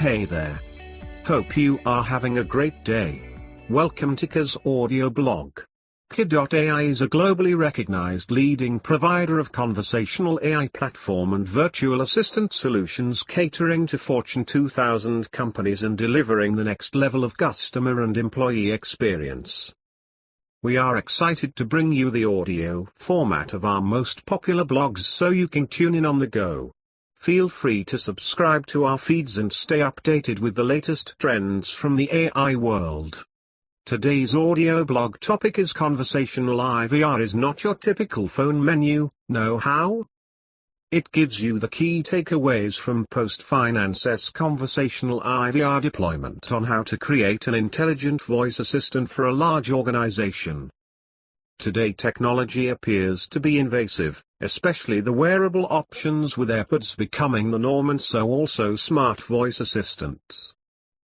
Hey there. Hope you are having a great day. Welcome to Kore's audio blog. Kore.ai is a globally recognized leading provider of conversational AI platform and virtual assistant solutions catering to Fortune 2000 companies and delivering the next level of customer and employee experience. We are excited to bring you the audio format of our most popular blogs so you can tune in on the go. Feel free to subscribe to our feeds and stay updated with the latest trends from the AI world. Today's audio blog topic is Conversational IVR is not your typical phone menu, know how? It gives you the key takeaways from PostFinance's Conversational IVR deployment on how to create an intelligent voice assistant for a large organization. Today technology appears to be invasive, especially the wearable options with AirPods becoming the norm and so also smart voice assistants.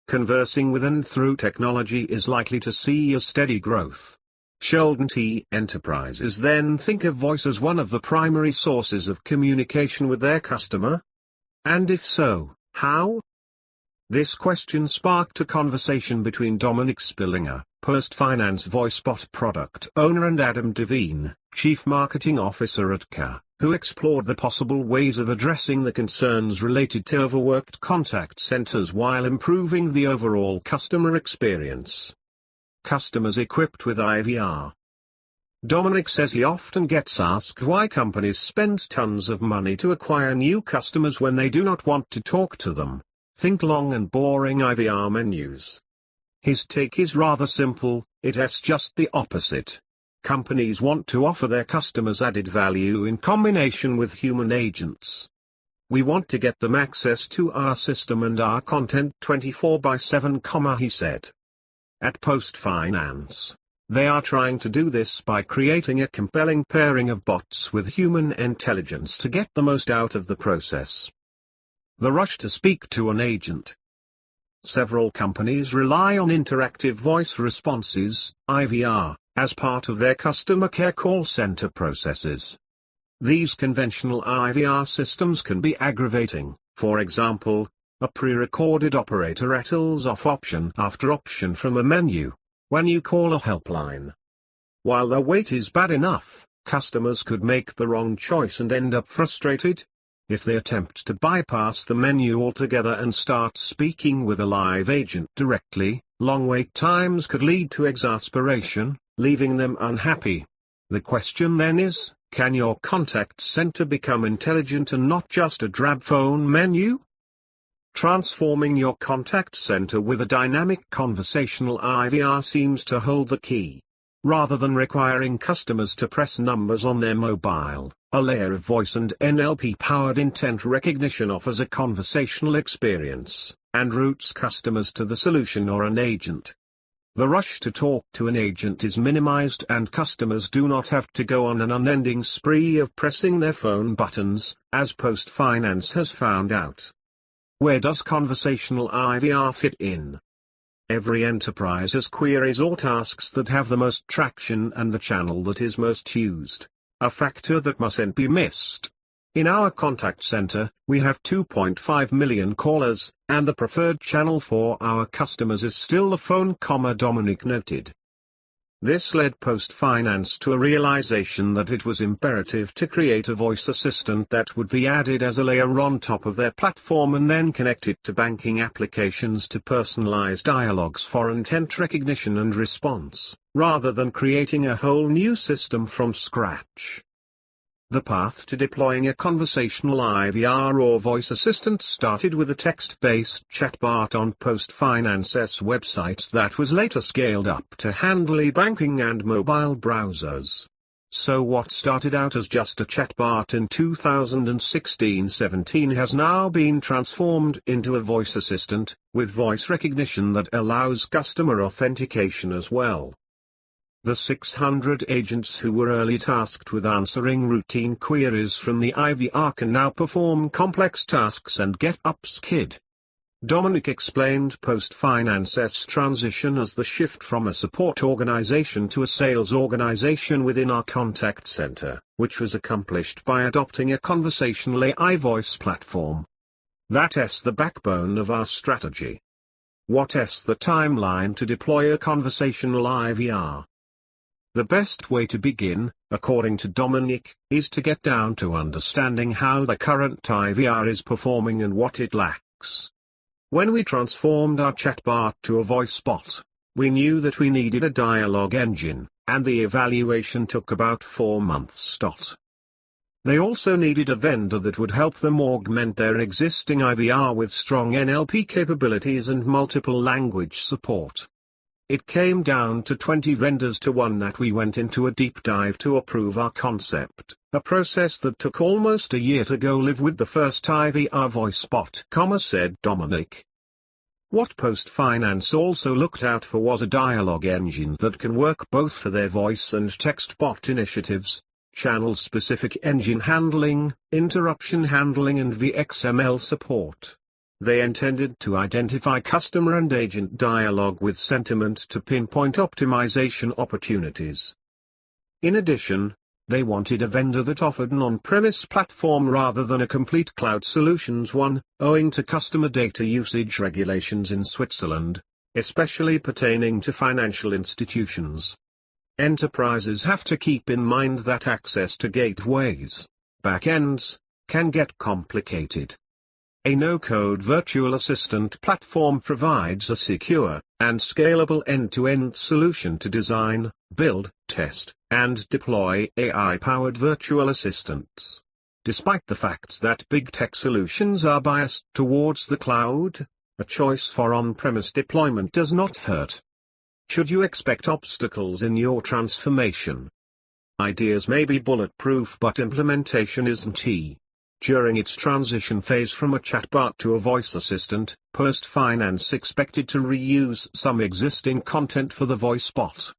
Conversing with and through technology is likely to see a steady growth. Shouldn't enterprises then think of voice as one of the primary sources of communication with their customer? And if so, how? This question sparked a conversation between Dominic Spillinger, PostFinance VoiceBot product owner, and Adam Devine, Chief Marketing Officer at Kore, who explored the possible ways of addressing the concerns related to overworked contact centers while improving the overall customer experience. Customers equipped with IVR. Dominic says he often gets asked why companies spend tons of money to acquire new customers when they do not want to talk to them. Think long and boring IVR menus. His take is rather simple, it's just the opposite. Companies want to offer their customers added value in combination with human agents. We want to get them access to our system and our content 24/7, he said. At PostFinance, they are trying to do this by creating a compelling pairing of bots with human intelligence to get the most out of the process. The rush to speak to an agent. Several companies rely on interactive voice responses, IVR, as part of their customer care call center processes. These conventional IVR systems can be aggravating. For example, a pre-recorded operator rattles off option after option from a menu when you call a helpline. While the wait is bad enough, customers could make the wrong choice and end up frustrated. If they attempt to bypass the menu altogether and start speaking with a live agent directly, long wait times could lead to exasperation, leaving them unhappy. The question then is, can your contact center become intelligent and not just a drab phone menu? Transforming your contact center with a dynamic conversational IVR seems to hold the key. Rather than requiring customers to press numbers on their mobile, a layer of voice and NLP-powered intent recognition offers a conversational experience, and routes customers to the solution or an agent. The rush to talk to an agent is minimized and customers do not have to go on an unending spree of pressing their phone buttons, as PostFinance has found out. Where does conversational IVR fit in? Every enterprise has queries or tasks that have the most traction and the channel that is most used, a factor that mustn't be missed. In our contact center, we have 2.5 million callers, and the preferred channel for our customers is still the phone, Dominic noted. This led PostFinance to a realization that it was imperative to create a voice assistant that would be added as a layer on top of their platform and then connected to banking applications to personalize dialogues for intent recognition and response, rather than creating a whole new system from scratch. The path to deploying a conversational IVR or voice assistant started with a text-based chatbot on PostFinance's website that was later scaled up to handle e-banking and mobile browsers. So what started out as just a chatbot in 2016-17 has now been transformed into a voice assistant, with voice recognition that allows customer authentication as well. The 600 agents who were early tasked with answering routine queries from the IVR can now perform complex tasks and get upskilled. Dominic explained PostFinance's transition as the shift from a support organization to a sales organization within our contact center, which was accomplished by adopting a conversational AI voice platform. That's the backbone of our strategy. What's the timeline to deploy a conversational IVR? The best way to begin, according to Dominic, is to get down to understanding how the current IVR is performing and what it lacks. When we transformed our chatbot to a voice bot, we knew that we needed a dialogue engine, and the evaluation took about 4 months. They also needed a vendor that would help them augment their existing IVR with strong NLP capabilities and multiple language support. It came down to 20 vendors to one that we went into a deep dive to approve our concept, a process that took almost a year to go live with the first IVR voice bot, said Dominic. What Post Finance also looked out for was a dialogue engine that can work both for their voice and text bot initiatives, channel-specific engine handling, interruption handling and VXML support. They intended to identify customer and agent dialogue with sentiment to pinpoint optimization opportunities. In addition, they wanted a vendor that offered an on-premise platform rather than a complete cloud solutions one, owing to customer data usage regulations in Switzerland, especially pertaining to financial institutions. Enterprises have to keep in mind that access to gateways, backends, can get complicated. A no-code virtual assistant platform provides a secure and scalable end-to-end solution to design, build, test, and deploy AI-powered virtual assistants. Despite the fact that big tech solutions are biased towards the cloud, a choice for on-premise deployment does not hurt. Should you expect obstacles in your transformation? Ideas may be bulletproof, but implementation isn't. During its transition phase from a chatbot to a voice assistant, Post Finance expected to reuse some existing content for the voice bot.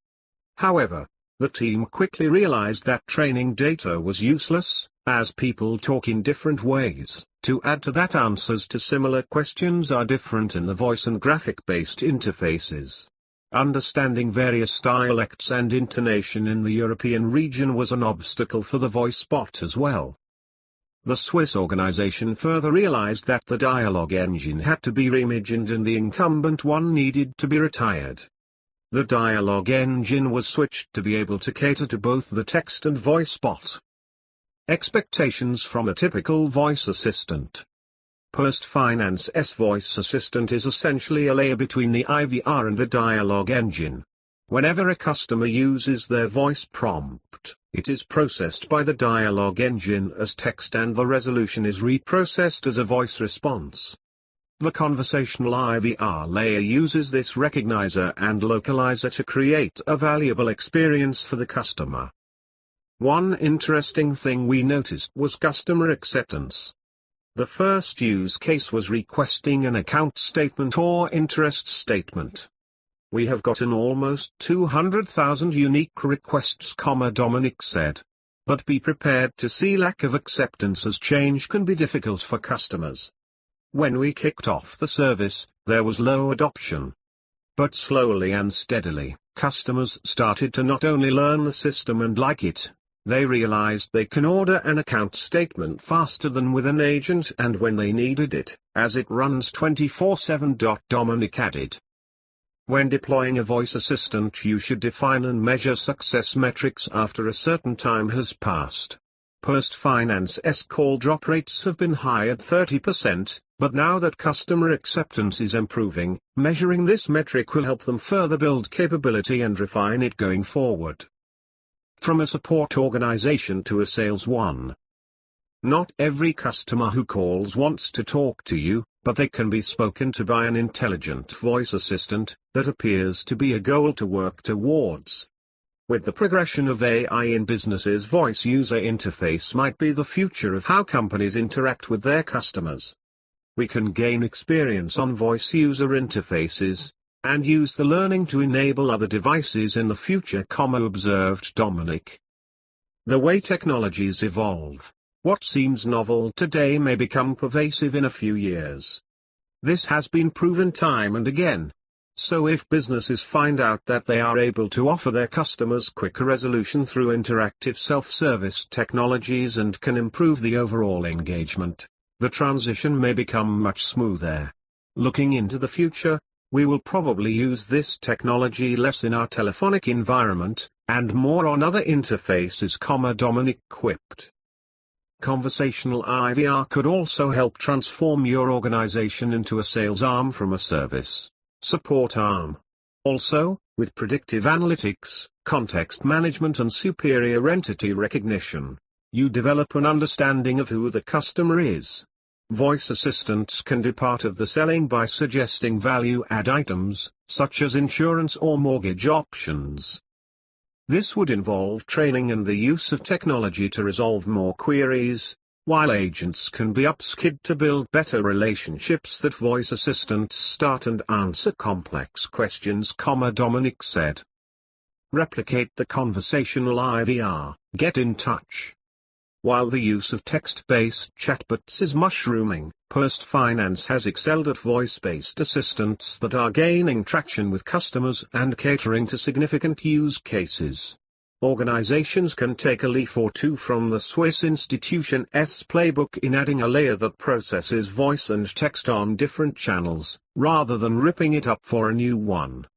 However, the team quickly realized that training data was useless, as people talk in different ways. To add to that, answers to similar questions are different in the voice and graphic-based interfaces. Understanding various dialects and intonation in the European region was an obstacle for the voice bot as well. The Swiss organization further realized that the dialogue engine had to be reimagined and the incumbent one needed to be retired. The dialogue engine was switched to be able to cater to both the text and voice bot. Expectations from a typical voice assistant. Post Finance's voice assistant is essentially a layer between the IVR and the dialogue engine. Whenever a customer uses their voice prompt, it is processed by the dialogue engine as text and the resolution is reprocessed as a voice response. The conversational IVR layer uses this recognizer and localizer to create a valuable experience for the customer. One interesting thing we noticed was customer acceptance. The first use case was requesting an account statement or interest statement. We have gotten almost 200,000 unique requests, Dominic said. But be prepared to see lack of acceptance, as change can be difficult for customers. When we kicked off the service, there was low adoption. But slowly and steadily, customers started to not only learn the system and like it, they realized they can order an account statement faster than with an agent and when they needed it, as it runs 24/7. Dominic added. When deploying a voice assistant, you should define and measure success metrics after a certain time has passed. Post Finance's call drop rates have been high at 30%, but now that customer acceptance is improving, measuring this metric will help them further build capability and refine it going forward. From a support organization to a sales one. Not every customer who calls wants to talk to you, but they can be spoken to by an intelligent voice assistant. That appears to be a goal to work towards. With the progression of AI in businesses, voice user interface might be the future of how companies interact with their customers. We can gain experience on voice user interfaces, and use the learning to enable other devices in the future, observed Dominic. The way technologies evolve, what seems novel today may become pervasive in a few years. This has been proven time and again. So if businesses find out that they are able to offer their customers quicker resolution through interactive self-service technologies and can improve the overall engagement, the transition may become much smoother. Looking into the future, we will probably use this technology less in our telephonic environment, and more on other interfaces, Dominic quipped. Conversational IVR could also help transform your organization into a sales arm from a service support arm. Also, with predictive analytics, context management and superior entity recognition, you develop an understanding of who the customer is. Voice assistants can do part of the selling by suggesting value-add items, such as insurance or mortgage options. This would involve training and the use of technology to resolve more queries, while agents can be upskilled to build better relationships that voice assistants start and answer complex questions, Dominic said. Replicate the conversational IVR, get in touch. While the use of text-based chatbots is mushrooming, Post Finance has excelled at voice-based assistants that are gaining traction with customers and catering to significant use cases. Organizations can take a leaf or two from the Swiss institution's playbook in adding a layer that processes voice and text on different channels, rather than ripping it up for a new one.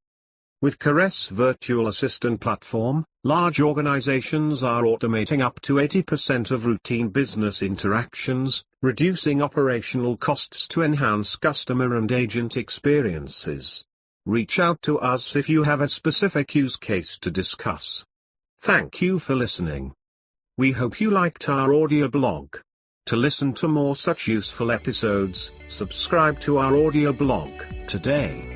With Kore's virtual assistant platform, large organizations are automating up to 80% of routine business interactions, reducing operational costs to enhance customer and agent experiences. Reach out to us if you have a specific use case to discuss. Thank you for listening. We hope you liked our audio blog. To listen to more such useful episodes, subscribe to our audio blog today.